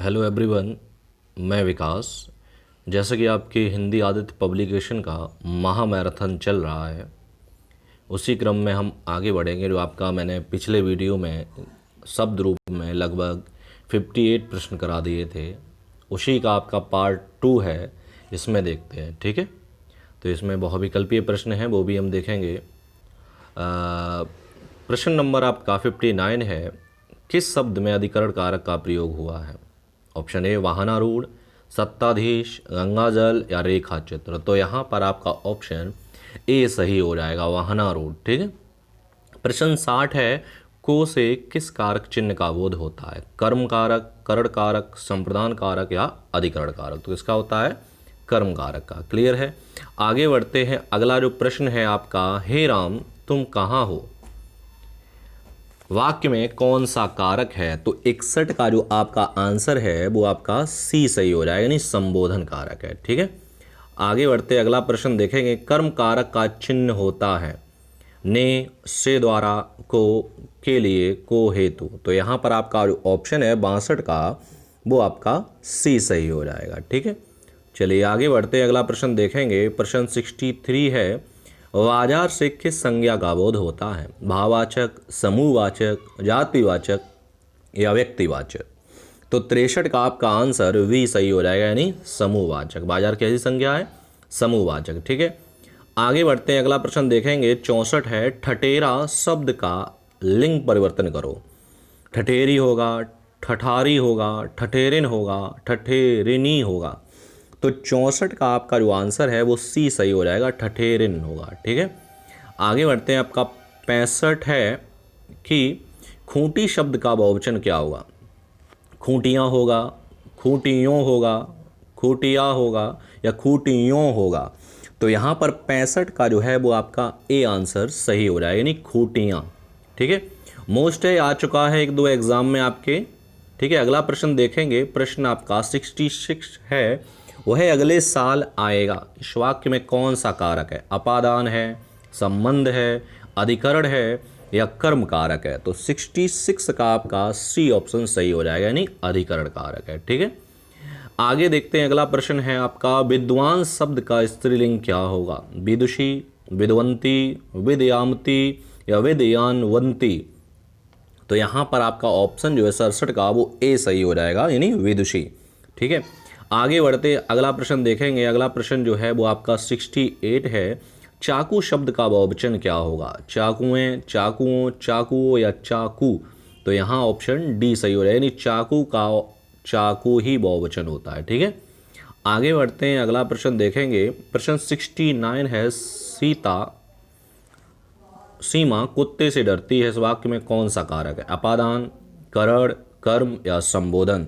Hello everyone, मैं विकास। जैसा कि आपकी हिंदी आदित्य पब्लिकेशन का महामैराथन चल रहा है, उसी क्रम में हम आगे बढ़ेंगे। जो आपका मैंने पिछले वीडियो में शब्द रूप में लगभग 58 प्रश्न करा दिए थे, उसी का आपका पार्ट 2 है। इसमें देखते हैं, ठीक है। तो इसमें बहुविकल्पीय प्रश्न हैं, वो भी हम देखेंगे। प्रश्न नंबर आपका 59 है, किस शब्द में अधिकरण कारक का प्रयोग हुआ है? ऑप्शन ए वाहनारूढ़, सत्ताधीश, गंगाजल या रेखा चित्र। तो यहाँ पर आपका ऑप्शन ए सही हो जाएगा, वाहनारूढ़, ठीक है। प्रश्न 60 है, को से किस कारक चिन्ह का बोध होता है? कर्म कारक, करण कारक, संप्रदान कारक या अधिकरण कारक। तो इसका होता है कर्म कारक का। क्लियर है। आगे बढ़ते हैं। अगला जो प्रश्न है आपका, हे राम तुम कहाँ हो, वाक्य में कौन सा कारक है? तो 61 का जो आपका आंसर है वो आपका सी सही हो जाएगा, यानी संबोधन कारक है, ठीक है। आगे बढ़ते अगला प्रश्न देखेंगे। कर्म कारक का चिन्ह होता है ने, से, द्वारा, को, के लिए, को, हेतु। तो यहाँ पर आपका जो ऑप्शन है 62 का, वो आपका सी सही हो जाएगा, ठीक है। चलिए आगे बढ़ते अगला प्रश्न देखेंगे। प्रश्न 63 है, बाजार से किस संज्ञा का बोध होता है? भाववाचक, समूहवाचक, जातिवाचक या व्यक्तिवाचक। तो 63 का आपका आंसर वी सही हो जाएगा, यानी समूहवाचक। बाजार कैसी संज्ञा है? समूहवाचक, ठीक है। आगे बढ़ते हैं अगला प्रश्न देखेंगे। 64 है, ठठेरा शब्द का लिंग परिवर्तन करो। ठठेरी होगा, ठठारी होगा, ठठेरिन होगा, ठठेरिनी होगा। तो 64 का आपका जो आंसर है वो सी सही हो जाएगा, ठठेरिन होगा, ठीक है। आगे बढ़ते हैं। आपका 65 है कि खूंटी शब्द का बहुवचन क्या होगा? खूंटियाँ होगा, खूंटियों होगा, खूंटिया होगा या खूंटियों होगा। तो यहाँ पर 65 का जो है वो आपका ए आंसर सही हो जाएगा, यानी खूंटियाँ, ठीक है। मोस्ट है आ चुका है 1-2 एग्जाम में आपके, ठीक है। अगला प्रश्न देखेंगे। प्रश्न आपका 66 है, वह अगले साल आएगा। इस वाक्य में कौन सा कारक है? अपादान है, संबंध है, अधिकरण है या कर्म कारक है। तो 66 का आपका सी ऑप्शन सही हो जाएगा, यानी अधिकरण कारक है, ठीक है। आगे देखते हैं। अगला प्रश्न है आपका, विद्वान शब्द का स्त्रीलिंग क्या होगा? विदुषी, विद्वंती, विद्यामती या विद्यानवंती। तो यहाँ पर आपका ऑप्शन जो है 67 का, वो ए सही हो जाएगा, यानी विदुषी, ठीक है। आगे बढ़ते अगला प्रश्न देखेंगे। अगला प्रश्न जो है वो आपका 68 है, चाकू शब्द का बहुवचन क्या होगा? चाकुएं, चाकुओं, चाकुओं या चाकू। तो यहाँ ऑप्शन डी सही हो रहा है, यानी चाकू का चाकू ही बहुवचन होता है, ठीक है। आगे बढ़ते हैं। अगला प्रश्न देखेंगे। प्रश्न 69 है, सीमा कुत्ते से डरती है। इस वाक्य में कौन सा कारक है? अपादान, करण, कर्म या संबोधन।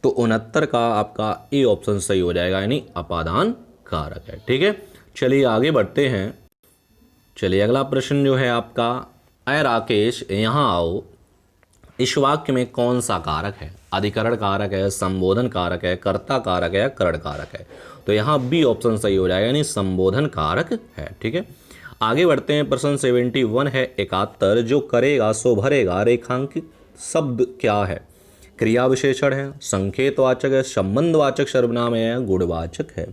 तो 69 का आपका ए ऑप्शन सही हो जाएगा, यानी अपादान कारक है, ठीक है। चलिए आगे बढ़ते हैं। चलिए अगला प्रश्न जो है आपका, अय राकेश यहाँ आओ। इस वाक्य में कौन सा कारक है? अधिकरण कारक है, संबोधन कारक है, कर्ता कारक है या करण कारक है। तो यहाँ बी ऑप्शन सही हो जाएगा, यानी संबोधन कारक है, ठीक है। आगे बढ़ते हैं। प्रश्न 71 है, 71, जो करेगा सो भरेगा रेखांकित शब्द क्या है? क्रिया विशेषण है, संकेतवाचक है, संबंधवाचक सर्वनाम है या गुणवाचक है।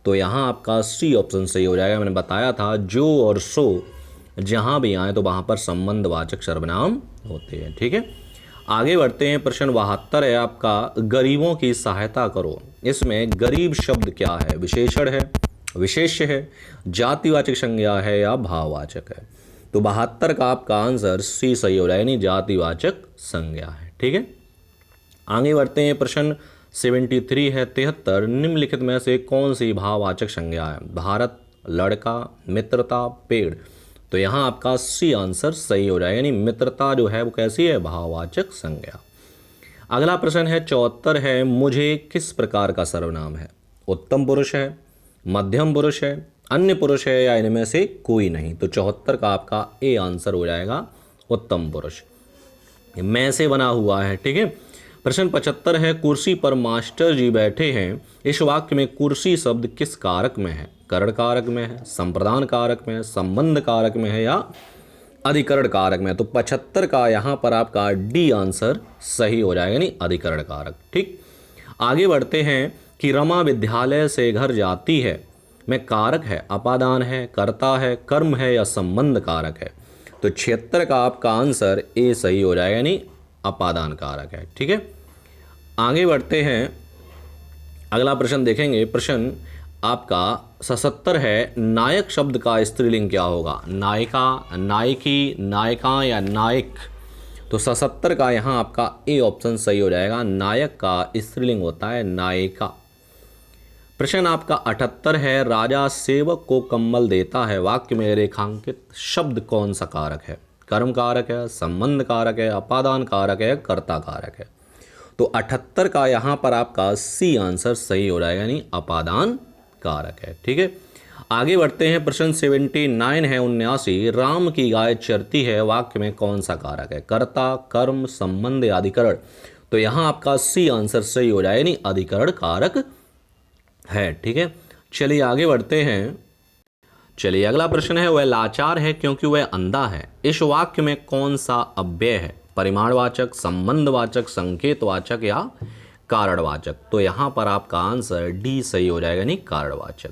तो यहाँ आपका सी ऑप्शन सही हो जाएगा। मैंने बताया था जो और सो जहाँ भी आए तो वहाँ पर संबंधवाचक सर्वनाम होते हैं, ठीक है। आगे बढ़ते हैं। प्रश्न 72 है आपका, गरीबों की सहायता करो। इसमें गरीब शब्द क्या है? विशेषण है, विशेष्य है, जातिवाचक संज्ञा है या भाववाचक है। तो 72 का आपका आंसर सी सही हो जाएगा, यानी जातिवाचक संज्ञा है, ठीक है। आगे बढ़ते हैं। प्रश्न 73 है, 73, निम्नलिखित में से कौन सी भाववाचक संज्ञा है? भारत, लड़का, मित्रता, पेड़। तो यहाँ आपका सी आंसर सही हो जाएगा, यानी मित्रता जो है वो कैसी है? भाववाचक संज्ञा। अगला प्रश्न है 74 है, मुझे किस प्रकार का सर्वनाम है? उत्तम पुरुष है, मध्यम पुरुष है, अन्य पुरुष है या इनमें से कोई नहीं। तो 74 का आपका ए आंसर हो जाएगा, उत्तम पुरुष। मैं से बना हुआ है, ठीक है। प्रश्न 75 है, कुर्सी पर मास्टर जी बैठे हैं। इस वाक्य में कुर्सी शब्द किस कारक में है? करण कारक में है, संप्रदान कारक में है, संबंध कारक में है या अधिकरण कारक में? तो 75 का यहाँ पर आपका डी आंसर सही हो जाएगा, यानी अधिकरण कारक, ठीक। आगे बढ़ते हैं कि रमा विद्यालय से घर जाती है में कारक है, अपादान है, कर्ता है, कर्म है या संबंध कारक है। तो 76 का आपका आंसर ए सही हो जाएगा, यानी अपादान कारक है। ठीक है, आगे बढ़ते हैं, अगला प्रश्न देखेंगे। प्रश्न आपका 77 है, नायक शब्द का स्त्रीलिंग क्या होगा? नायिका, नायकी, नायका या नायक? तो 77 का यहाँ आपका ए ऑप्शन सही हो जाएगा, नायक का स्त्रीलिंग होता है नायिका। प्रश्न आपका 78 है, राजा सेवक को कंबल देता है, वाक्य में रेखांकित शब्द कौन सा कारक है? कर्म कारक है, संबंध कारक है, अपादान कारक है, कर्ता कारक है? तो 78 का यहाँ पर आपका सी आंसर सही हो जाएगा, यानी अपादान कारक है। ठीक है, आगे बढ़ते हैं। प्रश्न 79 है, 79, राम की गाय चरती है, वाक्य में कौन सा कारक है? कर्ता, कर्म, संबंध या अधिकरण? तो यहाँ आपका सी आंसर सही हो जाएगा, यानी अधिकरण कारक है। ठीक है, चलिए आगे बढ़ते हैं। चलिए अगला प्रश्न है, वह लाचार है क्योंकि वह अंधा है, इस वाक्य में कौन सा अव्यय है? परिमाणवाचक, संबंधवाचक, संकेतवाचक या कारणवाचक? तो यहाँ पर आपका आंसर डी सही हो जाएगा, यानी कारणवाचक।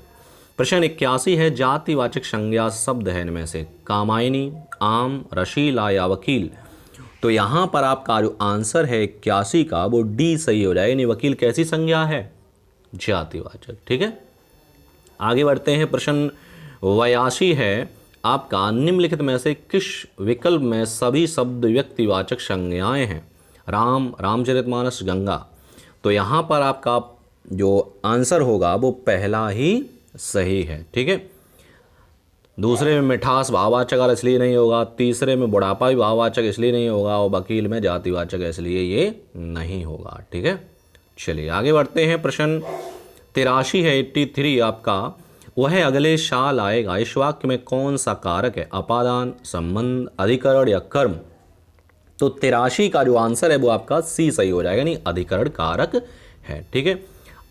प्रश्न 81 है, जातिवाचक संज्ञा शब्द है इनमें से कामायनी, आम, रशीला या वकील? तो यहाँ पर आपका जो आंसर है 81 का वो डी सही हो जाएगा, यानी वकील कैसी संज्ञा है? जातिवाचक। ठीक है, आगे बढ़ते हैं। प्रश्न 82 है आपका, निम्नलिखित में से किस विकल्प में सभी शब्द व्यक्तिवाचक संज्ञाएं हैं? राम, रामचरितमानस, गंगा? तो यहाँ पर आपका जो आंसर होगा वो पहला ही सही है। ठीक है, दूसरे में मिठास भाववाचक और इसलिए नहीं होगा, तीसरे में बुढ़ापा भी भाववाचक इसलिए नहीं होगा, और वकील में जातिवाचक इसलिए ये नहीं होगा। ठीक है, चलिए आगे बढ़ते हैं। प्रश्न 83 है, 83 आपका, वह अगले साल आएगा, इस वाक्य में कौन सा कारक है? अपादान, संबंध, अधिकरण या कर्म? तो 83 का जो आंसर है वो आपका सी सही हो जाएगा, यानी अधिकरण कारक है। ठीक है,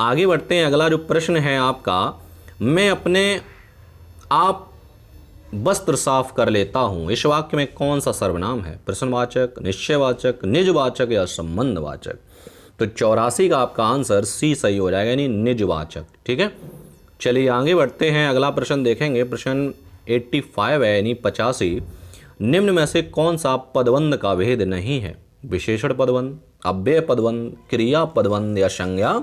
आगे बढ़ते हैं। अगला जो प्रश्न है आपका, मैं अपने आप वस्त्र साफ कर लेता हूँ, इस वाक्य में कौन सा सर्वनाम है? प्रश्नवाचक, निश्चयवाचक, निजवाचक या संबंधवाचक? तो 84 का आपका आंसर सी सही हो जाएगा, यानी निजवाचक। ठीक है, चलिए आगे बढ़ते हैं। अगला प्रश्न देखेंगे। प्रश्न 85 है, यानी 85, निम्न में से कौन सा पदबंध का भेद नहीं है? विशेषण पदबंध, अव्यय पदबंध, क्रिया पदबंध या संज्ञा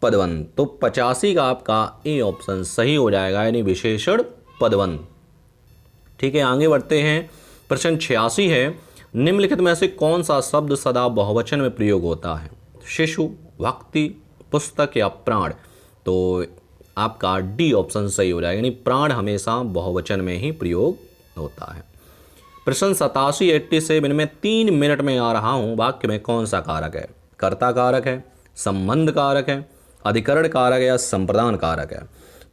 पदबंध? तो 85 का आपका ए ऑप्शन सही हो जाएगा, यानी विशेषण पदबंध। ठीक है, आगे बढ़ते हैं। प्रश्न 86 है, निम्नलिखित में से कौन सा शब्द सदा बहुवचन में प्रयोग होता है? शिशु, भक्ति, पुस्तक या प्राण? तो आपका डी ऑप्शन सही हो जाएगा, यानी प्राण हमेशा बहुवचन में ही प्रयोग होता है। प्रश्न 87, 87 में 3 मिनट में आ रहा हूँ, वाक्य में कौन सा कारक है? कर्ता कारक है, संबंध कारक है, अधिकरण कारक है या संप्रदान कारक है?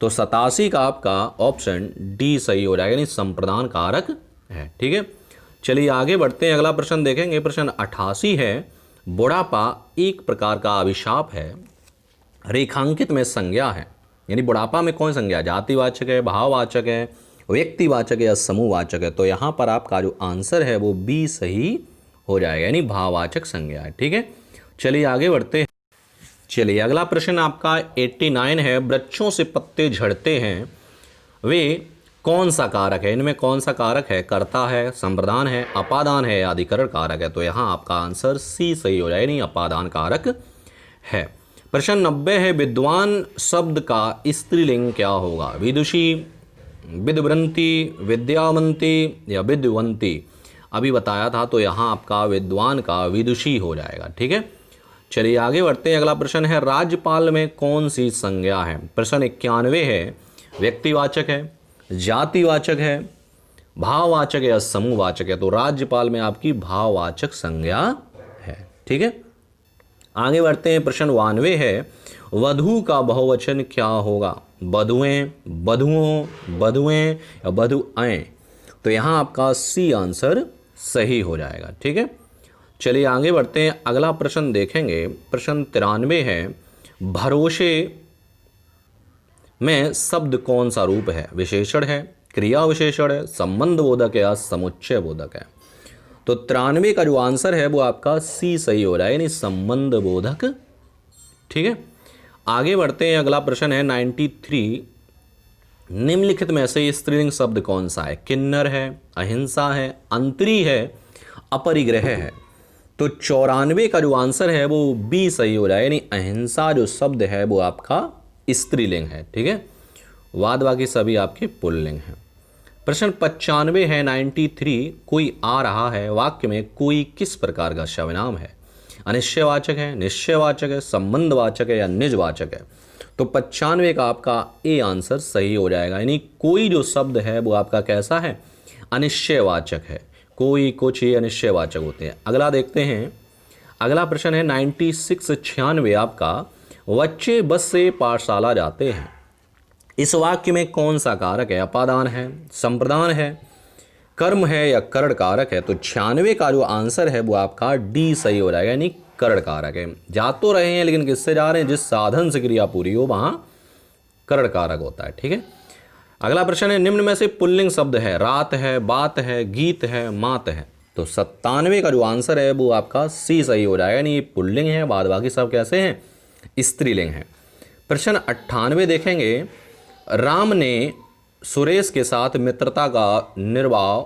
तो 87 का आपका ऑप्शन डी सही हो जाएगा, यानी संप्रदान कारक है। ठीक है, चलिए आगे बढ़ते हैं। अगला प्रश्न देखेंगे। प्रश्न 88 है, बुढ़ापा एक प्रकार का अभिशाप है, रेखांकित में संज्ञा है, यानी बुढ़ापा में कौन संज्ञा? जातिवाचक है, भाववाचक है, व्यक्तिवाचक है या समूहवाचक है? तो यहाँ पर आपका जो आंसर है वो बी सही हो जाएगा, यानी भाववाचक संज्ञा है। ठीक है, चलिए आगे बढ़ते हैं। चलिए अगला प्रश्न आपका 89 है, वृक्षों से पत्ते झड़ते हैं, वे कौन सा कारक है? इनमें कौन सा कारक है? कर्ता है, संप्रदान है, अपादान है या अधिकरण कारक है? तो यहाँ आपका आंसर सी सही हो जाएगा, यानी अपादान कारक है। प्रश्न 90 है, विद्वान शब्द का स्त्रीलिंग क्या होगा? विदुषी, विद्वृंती, विद्यावंती या विद्वंती? अभी बताया था, तो यहाँ आपका विद्वान का विदुषी हो जाएगा। ठीक है, चलिए आगे बढ़ते हैं। अगला प्रश्न है, राज्यपाल में कौन सी संज्ञा है? प्रश्न 91 है, व्यक्तिवाचक है, जातिवाचक है, भाववाचक है या समूहवाचक है? तो राज्यपाल में आपकी भाववाचक संज्ञा है। ठीक है, आगे बढ़ते हैं। प्रश्न 92 है, वधू का बहुवचन क्या होगा? बधुएं, बधुओं, बधुएं या बधुएं? तो यहाँ आपका सी आंसर सही हो जाएगा। ठीक है, चलिए आगे बढ़ते हैं। अगला प्रश्न देखेंगे। प्रश्न 93 है, भरोसे में शब्द कौन सा रूप है? विशेषण है, क्रिया विशेषण है, संबंध बोधक है या समुच्चय बोधक है? तो 93 का जो आंसर है वो आपका सी सही हो रहा है, यानी संबंध बोधक ठीक है, आगे बढ़ते हैं। अगला प्रश्न है 93, निम्नलिखित में से स्त्रीलिंग शब्द कौन सा है? किन्नर है, अहिंसा है, अंतरी है, अपरिग्रह है। तो 94 का जो आंसर है वो बी सही हो जाएगा, यानी अहिंसा जो शब्द है वो आपका स्त्रीलिंग है। ठीक है, वाद बाकी सभी आपके पुल्लिंग हैं। प्रश्न 95 है 93, कोई आ रहा है वाक्य में कोई किस प्रकार का शब्दनाम है? अनिश्चयवाचक है, निश्चयवाचक है, संबंधवाचक है या निजवाचक है? तो 95 का आपका ए आंसर सही हो जाएगा, यानी कोई जो शब्द है वो आपका कैसा है? अनिश्चयवाचक है। कोई, कुछ, ये अनिश्चयवाचक होते हैं। अगला देखते हैं। अगला प्रश्न है 96 आपका, बच्चे बस से पाठशाला जाते हैं। इस वाक्य में कौन सा कारक है? अपादान है, संप्रदान है, कर्म है या करण कारक है? तो 96 का जो आंसर है वो आपका डी सही हो जाएगा, यानी करण कारक है। जा तो रहे हैं लेकिन किससे जा रहे हैं? जिस साधन से क्रिया पूरी हो वहां करण कारक होता है। ठीक है, अगला प्रश्न है, निम्न में से पुल्लिंग शब्द है? रात है, बात है, गीत है, मात है। तो 97 का जो आंसर है वो आपका सी सही हो जाएगा, यानी ये पुल्लिंग है, बाद बाकी सब कैसे हैं? स्त्रीलिंग है। प्रश्न 98 देखेंगे, राम ने सुरेश के साथ मित्रता का निर्वाह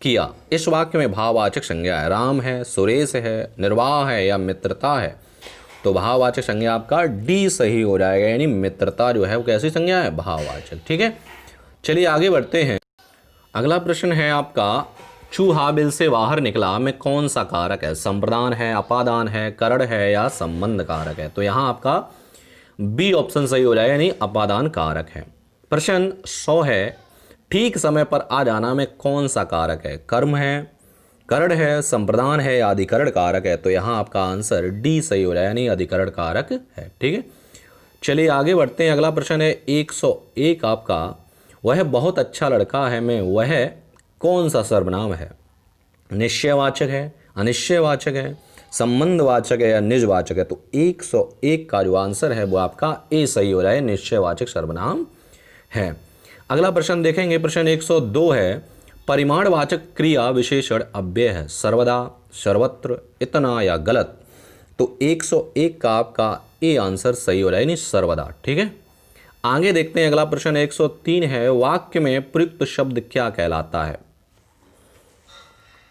किया। इस वाक्य में भाववाचक संज्ञा है। राम है, सुरेश है, निर्वाह है या मित्रता है? तो भाववाचक संज्ञा आपका डी सही हो जाएगा, यानी मित्रता जो है वो कैसी संज्ञा है? भाववाचक। ठीक है, चलिए आगे बढ़ते हैं। अगला प्रश्न है आपका, चूहा बिल से बाहर निकला में कौन सा कारक है? संप्रदान है, अपादान है, करण है या संबंध कारक है? तो यहाँ आपका बी ऑप्शन सही हो जाएगा, यानी अपादान कारक है। प्रश्न 100 है, ठीक समय पर आ जाना में कौन सा कारक है? कर्म है, करण है, संप्रदान है या अधिकरण कारक है? तो यहाँ आपका आंसर डी सही हो जाएगा, यानी अधिकरण कारक है। ठीक है, चलिए आगे बढ़ते हैं। अगला प्रश्न है 101 आपका, वह बहुत अच्छा लड़का है में वह कौन सा सर्वनाम है? निश्चयवाचक है, अनिश्चयवाचक है, संबंधवाचक है या निजवाचक है? तो 101 का जो आंसर है वो आपका ए सही हो जाए, निश्चयवाचक सर्वनाम है। अगला प्रश्न देखेंगे। प्रश्न 102 है, परिमाणवाचक क्रिया विशेषण अव्यय है? सर्वदा, सर्वत्र, इतना या गलत? तो 101 का आपका ए आंसर सही हो रहा है, यानी सर्वदा। ठीक है, आगे देखते हैं। अगला प्रश्न 103 है, वाक्य में प्रयुक्त शब्द क्या कहलाता है?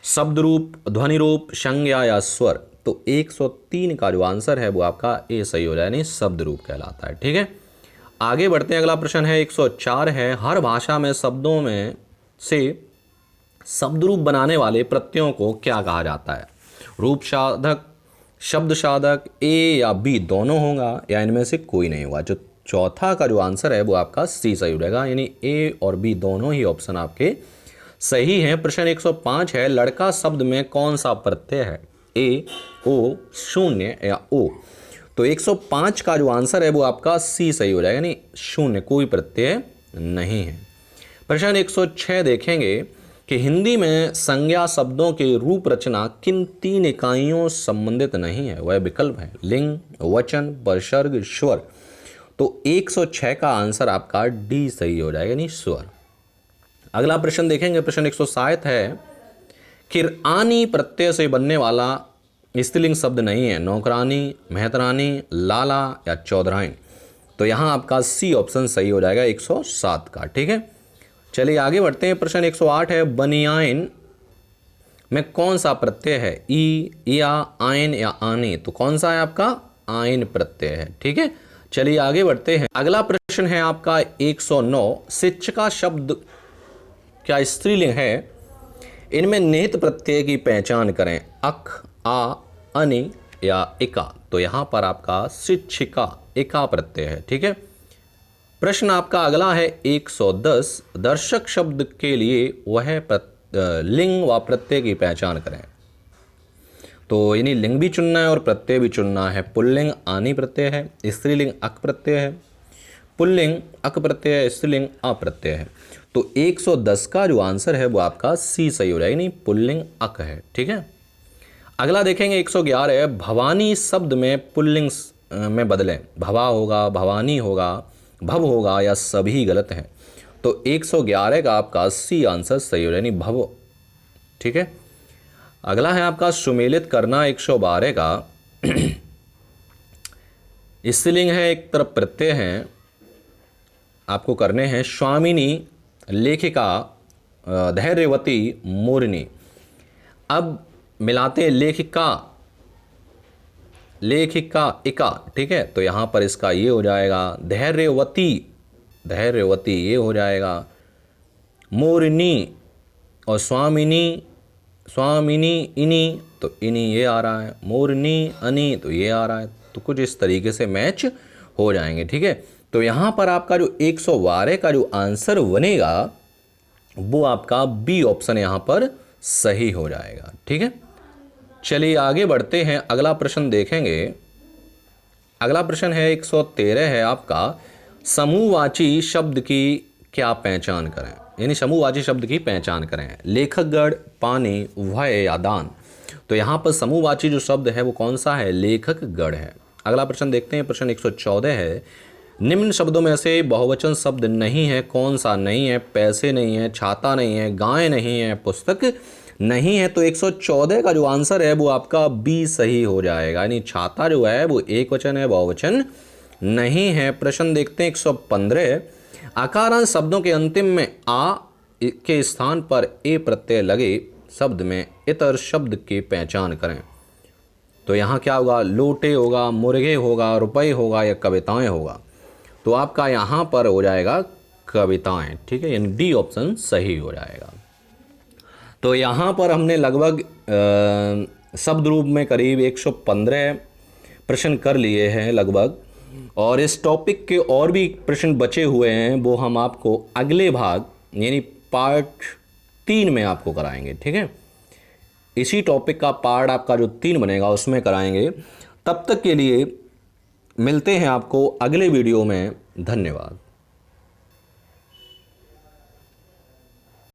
शब्द रूप, ध्वनि रूप, संज्ञा या स्वर? तो 103 का जो आंसर है वो आपका ए सही हो रहा है, यानी शब्द रूप कहलाता है। ठीक है, आगे बढ़ते हैं। अगला प्रश्न है 104 है, हर भाषा में शब्दों में से शब्द रूप बनाने वाले प्रत्ययों को क्या कहा जाता है? रूप साधक, शब्द साधक, ए या बी दोनों होगा या इनमें से कोई नहीं होगा? जो चौथा का जो आंसर है वो आपका सी सही हो जाएगा, यानी ए और बी दोनों ही ऑप्शन आपके सही हैं। प्रश्न 105 है, लड़का शब्द में कौन सा प्रत्यय है? ए, ओ, शून्य या ओ? तो 105 का जो आंसर है वो आपका सी सही हो जाएगा, यानी शून्य, कोई प्रत्यय नहीं है। प्रश्न 106 देखेंगे कि हिंदी में संज्ञा शब्दों के रूप रचना किन 3 इकाइयों संबंधित नहीं है? वह विकल्प है लिंग, वचन, परसर्ग, स्वर। तो 106 का आंसर आपका डी सही हो जाएगा, यानी स्वर। अगला प्रश्न देखेंगे। प्रश्न 160 है, किरानी प्रत्यय से बनने वाला स्त्रीलिंग शब्द नहीं है? नौकरानी, मेहतरानी, लाला या चौधराइन? तो यहाँ आपका सी ऑप्शन सही हो जाएगा 107 का। ठीक है, चलिए आगे बढ़ते हैं। प्रश्न 108 है, बनियाइन में कौन सा प्रत्यय है? ई, या, आयन या आने? तो कौन सा है आपका? आयन प्रत्यय है। ठीक है, चलिए आगे बढ़ते हैं। अगला प्रश्न है आपका 109, शिक्षिका शब्द क्या स्त्रीलिंग है? इनमें निहित प्रत्यय की पहचान करें। अक, आ, अनि या इका? तो यहाँ पर आपका शिक्षिका इका प्रत्यय है। ठीक है, प्रश्न आपका अगला है 110, दर्शक शब्द के लिए वह लिंग व प्रत्यय की पहचान करें। तो यानी लिंग भी चुनना है और प्रत्यय भी चुनना है। पुल्लिंग आनी प्रत्यय है, स्त्रीलिंग अक प्रत्यय है, पुल्लिंग अक प्रत्यय है, स्त्रीलिंग अप्रत्यय है। तो 110 का जो आंसर है वो आपका सी सही हो जाएगा, यानी पुल्लिंग अक है। ठीक है, अगला देखेंगे 111 है, भवानी शब्द में पुल्लिंग में बदलें। भवा होगा, भवानी होगा, भव होगा या सभी गलत हैं? तो 111 का आपका सी आंसर सही हो जाए, यानी भव। ठीक है, अगला है आपका सुमेलित करना 112 का। स्त्रीलिंग है, एक तरफ प्रत्यय हैं, आपको करने हैं स्वामिनी, लेखिका, धैर्यवती, मोरिनी। अब मिलाते हैं लेखिका, लेखिका इका, ठीक है, तो यहाँ पर इसका ये हो जाएगा, धैर्यवती, धैर्यवती ये हो जाएगा, मोरिनी और स्वामिनी, स्वामिनी इनी, तो इनी ये आ रहा है, मोरनी अनी तो ये आ रहा है, तो कुछ इस तरीके से मैच हो जाएंगे, ठीक है। तो यहाँ पर आपका जो 112 का जो आंसर बनेगा वो आपका बी ऑप्शन यहाँ पर सही हो जाएगा, ठीक है। चलिए आगे बढ़ते हैं, अगला प्रश्न देखेंगे। अगला प्रश्न है 113 है आपका, समूहवाची शब्द की क्या पहचान करें, यानी समूहवाची शब्द की पहचान करें। लेखकगण, पानी, भय या दान। तो यहाँ पर समूहवाची जो शब्द है वो कौन सा है, लेखकगण है। अगला प्रश्न देखते हैं, प्रश्न 114 है, निम्न शब्दों में से बहुवचन शब्द नहीं है, कौन सा नहीं है। पैसे नहीं है, छाता नहीं है, गाय नहीं है, पुस्तक नहीं है। तो 114 का जो आंसर है वो आपका बी सही हो जाएगा, यानी छाता जो है वो एक वचन है, बहुवचन नहीं है। प्रश्न देखते हैं 115, आकारांत शब्दों के अंतिम में आ के स्थान पर ए प्रत्यय लगे शब्द में इतर शब्द की पहचान करें। तो यहाँ क्या होगा, लोटे होगा, मुर्गे होगा, रुपए होगा या कविताएं होगा। तो आपका यहाँ पर हो जाएगा कविताएं, ठीक है, यानी डी ऑप्शन सही हो जाएगा। तो यहाँ पर हमने लगभग शब्द रूप में करीब 115 प्रश्न कर लिए हैं लगभग, और इस टॉपिक के और भी प्रश्न बचे हुए हैं, वो हम आपको अगले भाग यानी पार्ट 3 में आपको कराएंगे, ठीक है। इसी टॉपिक का पार्ट आपका जो 3 बनेगा उसमें कराएंगे। तब तक के लिए मिलते हैं आपको अगले वीडियो में। धन्यवाद।